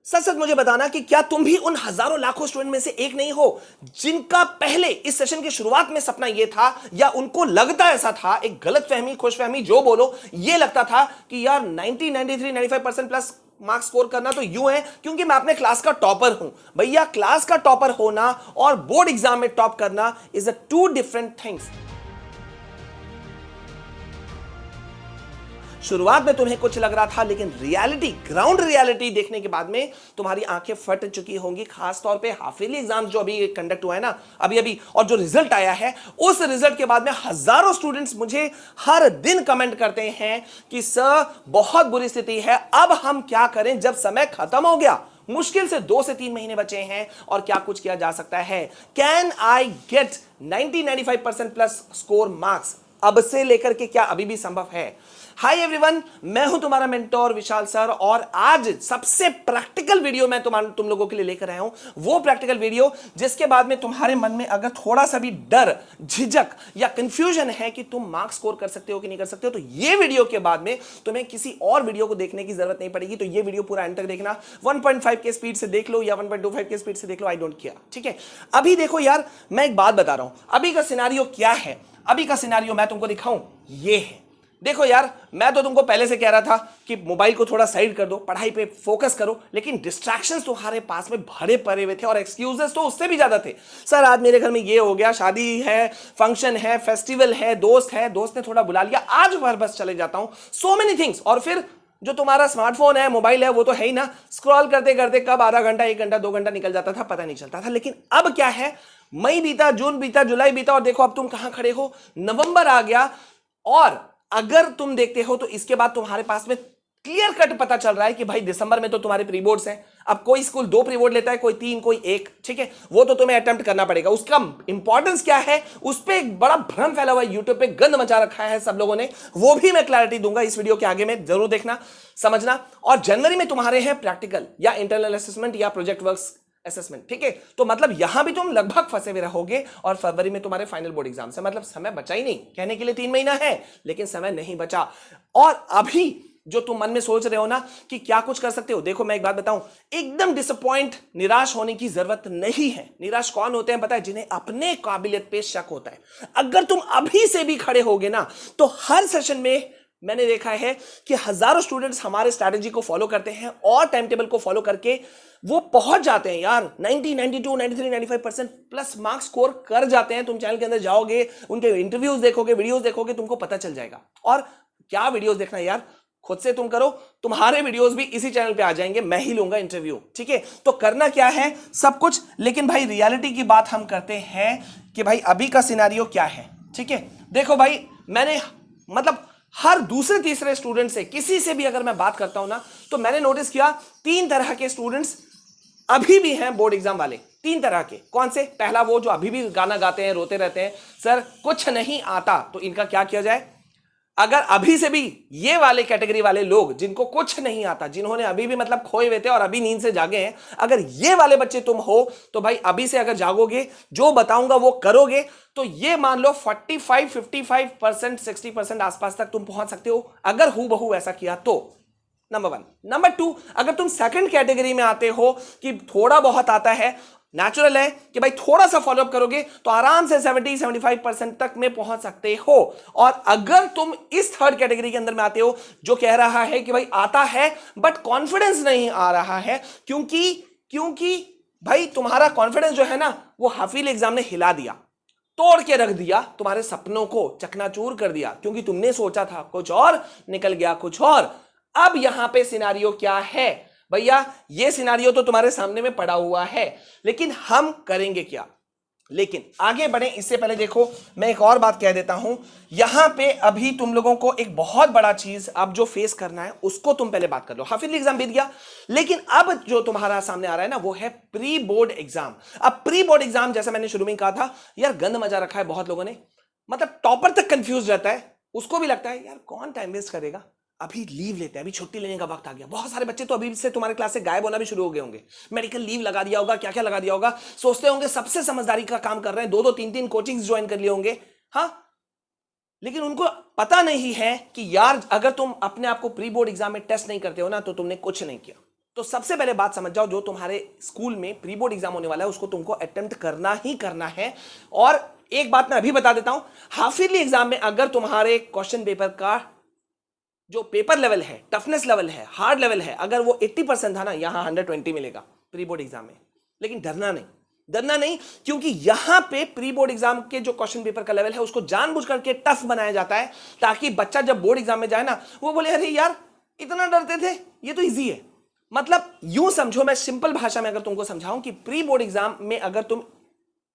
सच सच मुझे बताना कि क्या तुम भी उन हजारों लाखों स्टूडेंट में से एक नहीं हो जिनका पहले इस सेशन की शुरुआत में सपना यह था, या उनको लगता ऐसा था, एक गलत फहमी खुशफहमी जो बोलो, यह लगता था कि यार 90 93 95% प्लस मार्क्स स्कोर करना तो यूं है क्योंकि मैं अपने क्लास का टॉपर हूं। भैया, क्लास का टॉपर होना और बोर्ड एग्जाम में टॉप करना is a two different things. शुरुआत में तुम्हें कुछ लग रहा था, लेकिन रियलिटी, ग्राउंड रियलिटी देखने के बाद में तुम्हारी आंखें फट चुकी होंगी। खास तौर पे हाफ ईयरली एग्जाम जो अभी कंडक्ट हुआ है ना अभी अभी, और जो रिजल्ट आया है, उस रिजल्ट के बाद में हजारों स्टूडेंट्स मुझे हर दिन कमेंट करते हैं कि सर बहुत बुरी स्थिति है, अब हम क्या करें जब समय खत्म हो गया, मुश्किल से 2 से 3 महीने बचे हैं और क्या कुछ किया जा सकता है। Can I get 90-95% plus score marks अब से लेकर के, क्या अभी भी संभव है? हाय एवरीवन, मैं हूं तुम्हारा मेंटोर विशाल सर, और आज सबसे प्रैक्टिकल वीडियो मैं तुम लोगों के लिए लेकर आया हूं। वो प्रैक्टिकल वीडियो जिसके बाद में तुम्हारे मन में अगर थोड़ा सा भी डर, झिझक या कंफ्यूजन है कि तुम मार्क्स स्कोर कर सकते हो कि नहीं कर सकते हो, तो ये वीडियो के बाद में तुम्हें किसी और वीडियो को देखने की जरूरत नहीं पड़ेगी। तो ये वीडियो पूरा एंड तक देखना। 1.5 के स्पीड से देख लो या 1.25 के स्पीड से देख लो, आई डोंट केयर, ठीक है। अभी देखो यार, मैं एक बात बता रहा हूं, अभी का सिनारियो क्या है। अभी का सिनारियो मैं तुमको दिखाऊं, ये है। देखो यार, मैं तो तुमको पहले से कह रहा था कि मोबाइल को थोड़ा साइड कर दो, पढ़ाई पे फोकस करो, लेकिन डिस्ट्रैक्शंस तुम्हारे पास में भरे पड़े हुए थे और एक्सक्यूजेस तो उससे भी ज्यादा थे। सर आज मेरे घर में ये हो गया, शादी है, फंक्शन है, फेस्टिवल है, दोस्त ने थोड़ा बुला लिया, आज बस चले जाता हूं, सो मेनी थिंग्स। और फिर जो तुम्हारा स्मार्टफोन है, मोबाइल है, वो तो है ही ना, स्क्रॉल करते करते कब आधा घंटा, 1 घंटा, 2 घंटा निकल जाता था, पता नहीं चलता था। लेकिन अब क्या है, मई बीता, जून बीता, जुलाई बीता, और देखो अब तुम कहां खड़े हो, नवंबर आ गया। और अगर तुम देखते हो तो इसके बाद तुम्हारे पास में क्लियर कट पता चल रहा है कि भाई दिसंबर में तो तुम्हारे प्री बोर्ड्स हैं। अब कोई स्कूल 2 प्री बोर्ड लेता है, कोई 3, कोई 1, ठीक है, वो तो तुम्हें अटेम्प्ट करना पड़ेगा। उसका इंपॉर्टेंस क्या है, उस पर एक बड़ा भ्रम फैला हुआ है, यूट्यूब पे गंद मचा रखा है सब लोगों ने, वो भी मैं क्लैरिटी दूंगा इस वीडियो के आगे में, जरूर देखना, समझना। और जनवरी में तुम्हारे हैं प्रैक्टिकल या इंटरनल असेसमेंट या प्रोजेक्ट वर्क्स असेसमेंट, ठीक है। तो मतलब यहां भी तुम लगभग फंसे हुए रहोगे, और फरवरी में तुम्हारे फाइनल बोर्ड एग्जाम से, मतलब समय बचा ही नहीं। कहने के लिए 3 महीना है, लेकिन समय नहीं बचा। और अभी जो तुम मन में सोच रहे हो ना कि क्या कुछ कर सकते हो, देखो मैं एक बात बताऊं, एकदम डिसअपॉइंट, निराश होने की जरूरत नहीं है। निराश कौन होते हैं पता है? जिन्हें अपने काबिलियत पे शक होता है। अगर तुम अभी से भी खड़े होगे ना, तो हर सेशन में मैंने देखा है कि हजारों स्टूडेंट्स हमारे स्ट्रैटेजी को फॉलो करते हैं और टाइम टेबल को फॉलो करके वो पहुंच जाते हैं यार, 90, 92, 93, 95% प्लस मार्क्स स्कोर कर जाते हैं। तुम चैनल के अंदर जाओगे, उनके इंटरव्यूज देखोगे, वीडियोस देखोगे, तुमको पता चल जाएगा। और क्या वीडियोस देखना है यार, खुद से तुम करो, तुम्हारे वीडियोस भी इसी चैनल पे आ जाएंगे, मैं ही लूंगा इंटरव्यू, ठीक है। तो करना क्या है, सब कुछ। लेकिन भाई रियलिटी की बात हम करते हैं कि भाई अभी का सिनेरियो क्या है, ठीक है। देखो भाई, मैंने मतलब हर दूसरे तीसरे स्टूडेंट से, किसी से भी अगर मैं बात करता हूं ना, तो मैंने नोटिस किया 3 तरह के स्टूडेंट्स अभी भी हैं बोर्ड एग्जाम वाले। 3 तरह के। कौन से? पहला वो जो अभी भी गाना गाते हैं, रोते रहते हैं, सर कुछ नहीं आता। तो इनका क्या किया जाए? अगर अभी से भी ये वाले कैटेगरी वाले लोग जिनको कुछ नहीं आता, जिन्होंने अभी भी मतलब खोए हुए थे और अभी नींद से जागे हैं, अगर ये वाले बच्चे तुम हो, तो भाई अभी से अगर जागोगे, जो बताऊंगा वो करोगे, तो ये मान लो 45, 55%, 60% आसपास तक तुम पहुंच सकते हो, अगर हूबहू ऐसा किया तो। नंबर 1। नंबर 2, अगर तुम सेकंड कैटेगरी में आते हो कि थोड़ा बहुत आता है, नेचुरल है कि भाई थोड़ा सा फॉलोअप करोगे तो आराम से 70-75% तक में पहुंच सकते हो। और अगर तुम इस थर्ड कैटेगरी के अंदर में आते हो जो कह रहा है कि भाई आता है बट कॉन्फिडेंस नहीं आ रहा है, क्योंकि भाई तुम्हारा कॉन्फिडेंस जो है ना, वो हाफिल एग्जाम ने हिला दिया, तोड़ के रख दिया, तुम्हारे सपनों को चकनाचूर कर दिया, क्योंकि तुमने सोचा था कुछ और, निकल गया कुछ और। अब यहां पे सिनारियो क्या है भैया? ये सिनारियो तो तुम्हारे सामने में पड़ा हुआ है, लेकिन हम करेंगे क्या? लेकिन आगे बढ़े इससे पहले देखो, मैं एक और बात कह देता हूं। यहां पे अभी तुम लोगों को एक बहुत बड़ा चीज अब जो फेस करना है, उसको तुम पहले बात कर लो। हाफिज एग्जाम बीत गया, लेकिन अब जो तुम्हारा सामने आ रहा है ना, वो है प्री बोर्ड एग्जाम। अब प्री बोर्ड एग्जाम, जैसा मैंने शुरू में कहा था यार, गंद मजा रखा है बहुत लोगों ने, मतलब टॉपर तक कंफ्यूज रहता है, उसको भी लगता है यार कौन टाइम वेस्ट करेगा, अभी लीव लेते हैं, अभी छुट्टी लेने का वक्त आ गया। बहुत सारे बच्चे तो अभी से तुम्हारे क्लास से गायब होना भी शुरू हो गए होंगे, मेडिकल लीव लगा दिया होगा, क्या क्या लगा दिया होगा, सोचते होंगे सबसे समझदारी का काम कर रहे हैं, 2-2, 3-3 कोचिंग्स ज्वाइन कर लिए होंगे, हाँ। लेकिन उनको पता नहीं है कि यार अगर तुम अपने आप को प्री बोर्ड एग्जाम में टेस्ट नहीं करते हो ना, तो तुमने कुछ नहीं किया। तो सबसे पहले बात समझ जाओ, जो तुम्हारे स्कूल में प्री बोर्ड एग्जाम होने वाला है उसको तुमको अटेम्प्ट करना ही करना है। और एक बात मैं अभी बता देता हूं, हाफ ईयरली एग्जाम में अगर तुम्हारे क्वेश्चन पेपर का जो पेपर लेवल है, टफनेस लेवल है, हार्ड लेवल है, अगर वो 80% था ना, यहां 120 मिलेगा प्री बोर्ड एग्जाम में। लेकिन डरना नहीं, डरना नहीं, क्योंकि यहां पे प्री बोर्ड एग्जाम के जो क्वेश्चन पेपर का लेवल है उसको जानबूझ करके टफ बनाया जाता है, ताकि बच्चा जब बोर्ड एग्जाम में जाए ना वो बोले अरे यार इतना डरते थे, ये तो इजी है। मतलब यूं समझो, मैं सिंपल भाषा में अगर तुमको समझाऊं कि प्री बोर्ड एग्जाम में अगर तुम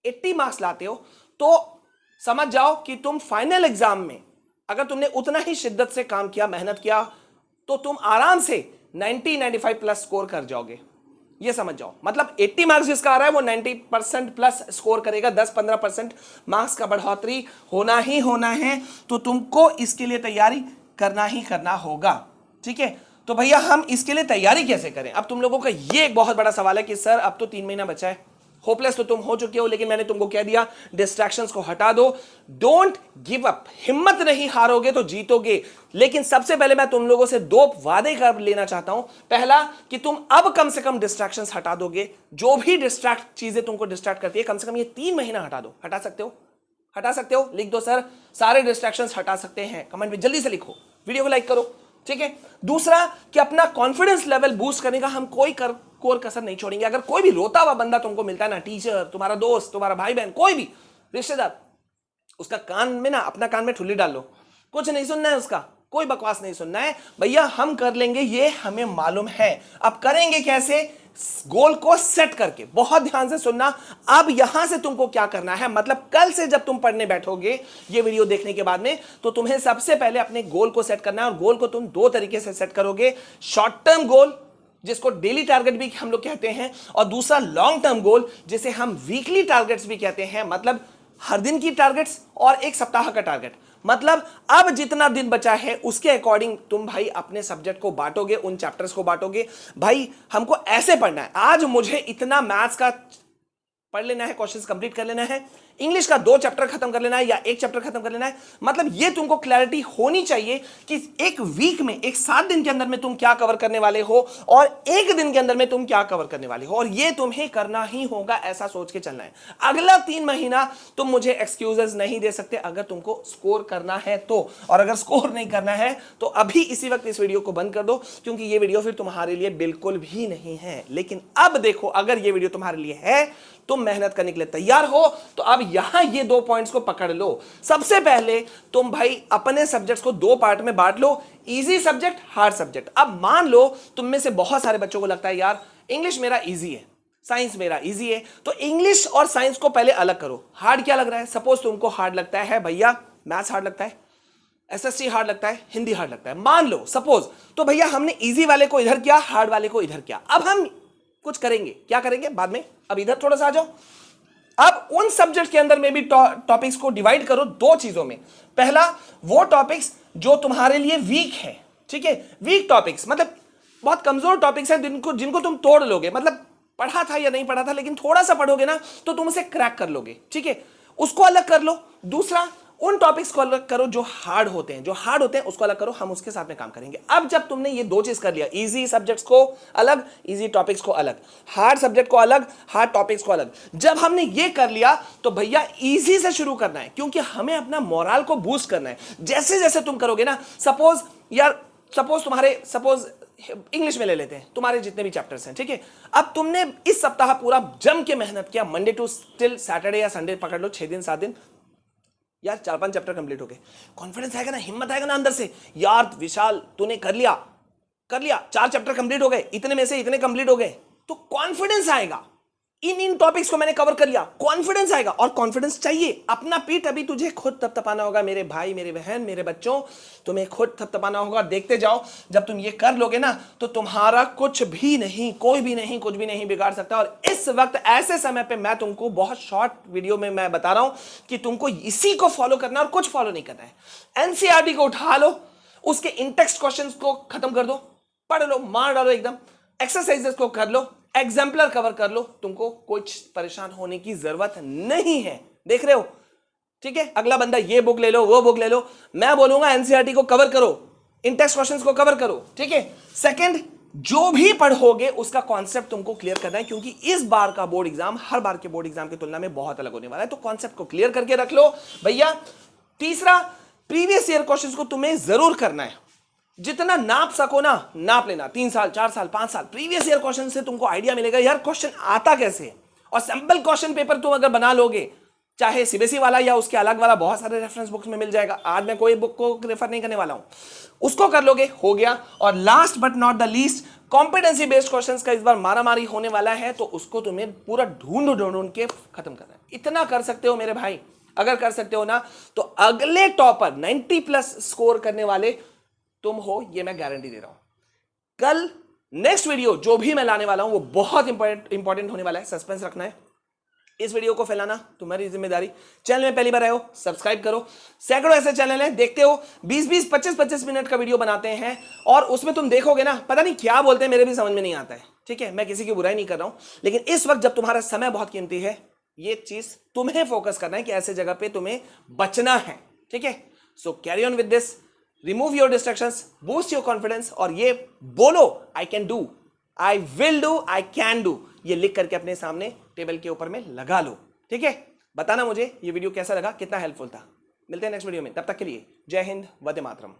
80 मार्क्स लाते हो तो समझ जाओ कि तुम फाइनल एग्जाम में अगर तुमने उतना ही शिद्दत से काम किया, मेहनत किया, तो तुम आराम से 90-95 प्लस स्कोर कर जाओगे। ये समझ जाओ, मतलब 80 मार्क्स जिसका आ रहा है वो 90% प्लस स्कोर करेगा। 10-15% मार्क्स का बढ़ोतरी होना ही होना है, तो तुमको इसके लिए तैयारी करना ही करना होगा। ठीक है, तो भैया हम इसके लिए तैयारी कैसे करें? अब तुम लोगों का ये एक बहुत बड़ा सवाल है कि सर अब तो 3 महीना बचा है, होपलेस तो तुम हो चुके हो, लेकिन मैंने तुमको कह दिया डिस्ट्रैक्शंस को हटा दो, डोंट गिव अप, हिम्मत नहीं हारोगे तो जीतोगे। लेकिन सबसे पहले मैं तुम लोगों से 2 वादे कर लेना चाहता हूं। पहला कि तुम अब कम से कम डिस्ट्रैक्शंस हटा दोगे, जो भी चीजें तुमको डिस्ट्रैक्ट करती है, कम से कम ये 3 महीना हटा दो। हटा सकते हो? हटा सकते हो? लिख दो सर, सारे डिस्ट्रैक्शंस हटा सकते हैं, कमेंट में जल्दी से लिखो, वीडियो को लाइक करो। ठीक है, दूसरा कि अपना कॉन्फिडेंस लेवल बूस्ट करने का हम कोई कोर कसर नहीं छोड़ेंगे। अगर कोई भी रोता हुआ बंदा तुमको मिलता है ना, टीचर, तुम्हारा दोस्त, तुम्हारा भाई बहन, कोई भी रिश्तेदार, उसका कान में ना, अपना कान में ठुल्ली डाल लो, कुछ नहीं सुनना है उसका, कोई बकवास नहीं सुनना है। भैया हम कर लेंगे, ये हमें मालूम है। अब करेंगे कैसे? गोल को सेट करके। बहुत ध्यान से सुनना, अब यहां से तुमको क्या करना है, मतलब कल से जब तुम पढ़ने बैठोगे ये वीडियो देखने के बाद में, तो तुम्हें सबसे पहले अपने गोल को सेट करना है। और गोल को तुम 2 तरीके से सेट करोगे, शॉर्ट टर्म गोल जिसको डेली टारगेट भी हम लोग कहते हैं, और दूसरा लॉन्ग टर्म गोल जिसे हम वीकली टारगेट्स भी कहते हैं, मतलब हर दिन की टारगेट्स और 1 सप्ताह का टारगेट। मतलब अब जितना दिन बचा है उसके अकॉर्डिंग तुम भाई अपने सब्जेक्ट को बांटोगे, उन चैप्टर्स को बांटोगे। भाई हमको ऐसे पढ़ना है, आज मुझे इतना मैथ्स का पढ़ लेना है, क्वेश्चंस कंप्लीट कर लेना है, इंग्लिश का 2 चैप्टर खत्म कर लेना है या 1 चैप्टर खत्म कर लेना है। मतलब ये तुमको क्लैरिटी होनी चाहिए कि एक वीक में, एक 7 दिन के अंदर में तुम क्या कवर करने वाले हो और 1 दिन के अंदर में तुम क्या कवर करने वाले हो, और ये तुम्हें करना ही होगा, ऐसा सोच के चलना है। अगला 3 महीना तुम मुझे एक्सक्यूजेस नहीं दे सकते अगर तुमको स्कोर करना है तो, और अगर स्कोर नहीं करना है तो अभी इसी वक्त इस वीडियो को बंद कर दो, क्योंकि ये वीडियो फिर तुम्हारे लिए बिल्कुल भी नहीं है। लेकिन अब देखो, अगर ये वीडियो तुम्हारे लिए है, तुम मेहनत करने के लिए तैयार हो, तो अब यहां ये 2 पॉइंट्स को पकड़ लो। सबसे पहले तुम भाई अपने सब्जेक्ट्स को 2 पार्ट में बांट लो, इजी सब्जेक्ट, हार्ड सब्जेक्ट। अब मान लो तुम में से बहुत सारे बच्चों को लगता है यार इंग्लिश मेरा इजी है, साइंस मेरा इजी है, तो इंग्लिश और साइंस को पहले अलग करो। हार्ड क्या लग रहा है? सपोज तुमको हार्ड लगता है भैया मैथ्स हार्ड लगता है, एसएसटी हार्ड लगता है, हिंदी हार्ड लगता है, मान लो सपोज, तो भैया हमने इजी वाले को इधर किया, हार्ड वाले को इधर किया। अब हम कुछ करेंगे, क्या करेंगे बाद में, अब इधर थोड़ा सा आ जाओ। अब उन सब्जेक्ट के अंदर में भी टॉपिक्स को डिवाइड करो 2 चीजों में। पहला वो टॉपिक्स जो तुम्हारे लिए वीक है, ठीक है, वीक टॉपिक्स मतलब बहुत कमजोर टॉपिक्स हैं जिनको तुम तोड़ लोगे, मतलब पढ़ा था या नहीं पढ़ा था लेकिन थोड़ा सा पढ़ोगे ना तो तुम उसे क्रैक कर लोगे, ठीक है, उसको अलग कर लो। दूसरा उन टॉपिक्स को अलग करो जो हार्ड होते हैं, उसको अलग करो, हम उसके साथ में काम करेंगे। अब जब तुमने ये 2 चीज कर लिया, इजी सब्जेक्ट्स को अलग, इजी टॉपिक्स को अलग, हार्ड सब्जेक्ट को अलग, हार्ड टॉपिक्स को अलग, जब हमने ये कर लिया तो भैया इजी से शुरू करना है, क्योंकि हमें अपना मोरल को बूस्ट करना है। जैसे जैसे तुम करोगे ना, सपोज इंग्लिश में ले लेते हैं, तुम्हारे जितने भी चैप्टर्स हैं, ठीक है, अब तुमने इस सप्ताह पूरा जम के मेहनत किया, मंडे टू टिल सैटरडे या संडे पकड़ लो, 6 दिन 7 दिन, यार 4-5 चैप्टर कंप्लीट हो गए, कॉन्फिडेंस आएगा ना, हिम्मत आएगा ना अंदर से, यार विशाल तूने कर लिया, 4 चैप्टर कंप्लीट हो गए, इतने में से इतने कंप्लीट हो गए, तो कॉन्फिडेंस आएगा, इन टॉपिक्स को मैंने कवर कर लिया, कॉन्फिडेंस आएगा। और कॉन्फिडेंस चाहिए, अपना पीठ अभी तुझे खुद थपथपाना होगा, मेरे भाई, मेरे बहन, मेरे बच्चों, तुम्हें खुद थपथपाना होगा। देखते जाओ, जब तुम ये कर लोगे ना तो तुम्हारा कुछ भी नहीं, कोई भी नहीं, कुछ भी नहीं बिगाड़ सकता। और इस वक्त ऐसे समय पे मैं तुमको बहुत शॉर्ट वीडियो में मैं बता रहा हूं कि तुमको इसी को फॉलो करना है और कुछ फॉलो नहीं करना है। एनसीईआरटी को उठा लो, उसके इंटेक्स्ट क्वेश्चंस को खत्म कर दो, पढ़ लो, मार डालो एकदम, एक्सरसाइजेस को कर लो, एग्जाम्पलर कवर कर लो, तुमको कुछ परेशान होने की जरूरत नहीं है। देख रहे हो, ठीक है, अगला बंदा ये बुक ले लो, वो बुक ले लो, मैं बोलूंगा एनसीईआरटी को कवर करो, इंटेक्स्ट क्वेश्चंस को कवर करो, ठीक है। सेकंड, जो भी पढ़ोगे उसका कॉन्सेप्ट तुमको क्लियर करना है, क्योंकि इस बार का बोर्ड एग्जाम हर बार के बोर्ड एग्जाम की तुलना में बहुत अलग होने वाला है। तो कॉन्सेप्ट को क्लियर करके रख लो भैया। तीसरा, प्रीवियस ईयर क्वेश्चंस को तुम्हें जरूर करना है, जितना नाप सको ना नाप लेना। 3 साल 4 साल 5 साल प्रीवियस ईयर क्वेश्चन से तुमको आइडिया मिलेगा यार क्वेश्चन आता कैसे। और सैंपल क्वेश्चन पेपर तुम अगर बना लोगे, चाहे सीबीएसई वाला या उसके अलग वाला, बहुत सारे रेफरेंस बुक्स में मिल जाएगा। आज मैं कोई बुक को रेफर नहीं करने वाला हूं, उसको कर लोगे, हो गया। और last but not the least, competency based questions का इस बार मारामारी होने वाला है, तो उसको तुम्हें पूरा ढूंढ के खत्म करना है। इतना कर सकते हो मेरे भाई, अगर कर सकते हो ना, तो अगले टॉपर 90+ स्कोर करने वाले तुम हो, ये मैं गारंटी दे रहा हूं। कल नेक्स्ट वीडियो जो भी मैं लाने वाला हूं वो बहुत इंपॉर्टेंट होने वाला है, सस्पेंस रखना है। इस वीडियो को फैलाना तुम्हारी जिम्मेदारी। चैनल में पहली बार आए हो, सब्सक्राइब करो। सैकड़ों ऐसे चैनल हैं, देखते हो 20-20, 25-25 मिनट का वीडियो बनाते हैं, और उसमें तुम देखोगे ना, पता नहीं क्या बोलते हैं, मेरे भी समझ में नहीं आता है। ठीक है, मैं किसी की बुराई नहीं कर रहा हूं, लेकिन इस वक्त जब तुम्हारा समय बहुत कीमती है, ये चीज तुम्हें फोकस करना है कि ऐसे जगह पे तुम्हें बचना है। ठीक है, so carry on with this, remove your distractions, boost your confidence, और ये बोलो I can do, I will do, I can do, ये लिख करके अपने सामने टेबल के ऊपर में लगा लो। ठीक है, बताना मुझे ये वीडियो कैसा लगा, कितना हेल्पफुल था। मिलते हैं नेक्स्ट वीडियो में, तब तक के लिए जय हिंद, वंदे मातरम।